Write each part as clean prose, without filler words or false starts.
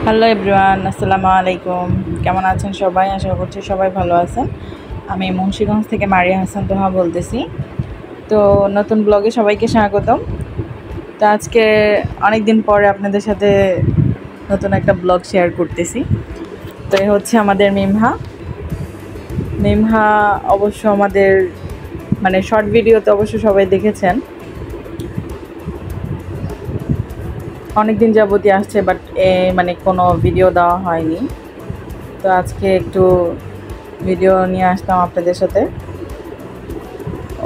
Hello everyone, আসসালামু আলাইকুম। কেমন আছেন সবাই? আশা করছি সবাই ভালো আছেন। আমি মুন্সিগঞ্জ থেকে মারিয়া হাসান তোহা বলতেছি। তো নতুন ব্লগে সবাইকে স্বাগতম। তো আজকে অনেক দিন পরে আপনাদের সাথে নতুন একটা ব্লগ শেয়ার করতেছি। তো এ হচ্ছে আমাদের মিমহা। মিমহা অবশ্য আমাদের শর্ট ভিডিওতে অবশ্য সবাই দেখেছেন। অনেক দিন যাবতই আসছে, বাট কোনো ভিডিও দেওয়া হয়নি। তো আজকে একটু ভিডিও নিয়ে আসলাম আপনাদের সাথে।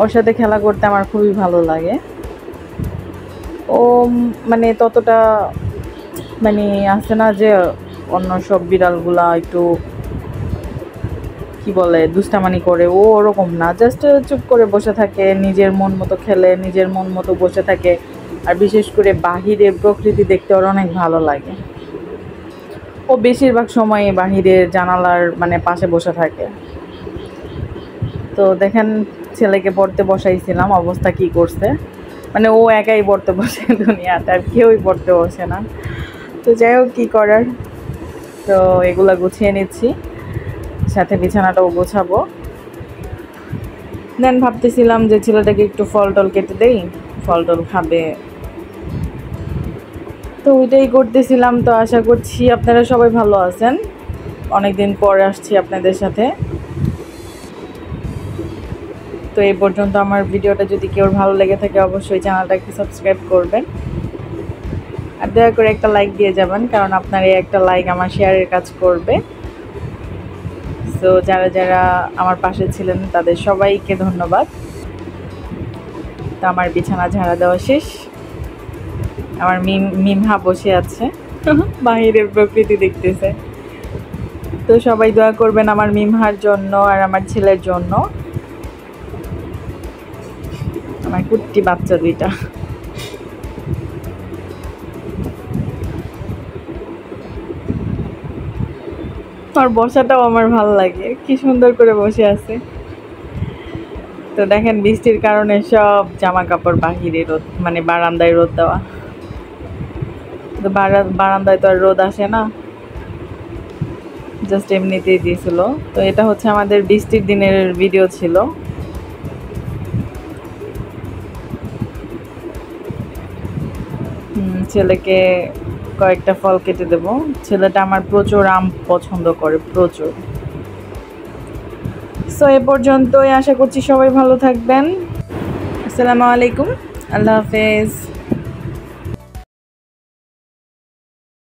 ওর সাথে খেলা করতে আমার খুবই ভালো লাগে। ও ততটা আসছে না যে অন্য সব বিড়ালগুলা একটু কি বলে দুষ্টামানি করে, ও ওরকম না। জাস্ট চুপ করে বসে থাকে, নিজের মন মতো খেলে, নিজের মন মতো বসে থাকে। আর বিশেষ করে বাহিরে প্রকৃতি দেখতে ওর অনেক ভালো লাগে। ও বেশিরভাগ সময় বাহিরের জানালার পাশে বসে থাকে। তো দেখেন, ছেলেকে পড়তে বসাইছিলাম, অবস্থা কি করছে। ও একাই পড়তে বসে, দুনিয়াতে আর কেউই পড়তে বসে না। তো যাই হোক, কী করার। তো এগুলা গুছিয়ে নিচ্ছি, সাথে বিছানাটাও গোছাবো। দেন ভাবতেছিলাম যে ছেলেটাকে একটু ফল টল কেটে দেই, ফল টল খাবে। তো ওইটাই করতেছিলাম। তো আশা করছি আপনারা সবাই ভালো আছেন। অনেক দিন পর আসছি আপনাদের সাথে। তো এই পর্যন্ত আমার ভিডিওটা যদি কেউ ভালো লেগে থাকে, অবশ্যই চ্যানেলটাকে সাবস্ক্রাইব করবেন। আর দয়া করে একটা লাইক দিয়ে যাবেন, কারণ আপনার এই একটা লাইক আমার শেয়ারের কাজ করবে। তো যারা যারা আমার পাশে ছিলেন তাদের সবাইকে ধন্যবাদ। তো আমার বিছানা ঝাড়া দেওয়া শেষ। আমার মিমহা বসে আছে, বাহিরের প্রকৃতি দেখতেছে। তো সবাই দোয়া করবেন আমার মিমহার জন্য আর আমার ছেলের জন্য, আমার কুট্টি বাচ্চা দুইটা। আর বসাটাও আমার ভালো লাগে, কি সুন্দর করে বসে আছে। তো দেখেন, বৃষ্টির কারণে সব জামা কাপড় বাহিরে রোদ, বারান্দায় রোদ দেওয়া। তো বারান্দায় তো আর রোদ আসে না, জাস্ট এমনিতেই দিয়েছিল। তো এটা হচ্ছে আমাদের বৃষ্টির দিনের ভিডিও ছিল। ছেলেকে কয়েকটা ফল কেটে দেব। ছেলেটা আমার প্রচুর আম পছন্দ করে, প্রচুর। সো এ পর্যন্তই, আশা করছি সবাই ভালো থাকবেন। আসসালামু আলাইকুম, আল্লাহ হাফেজ।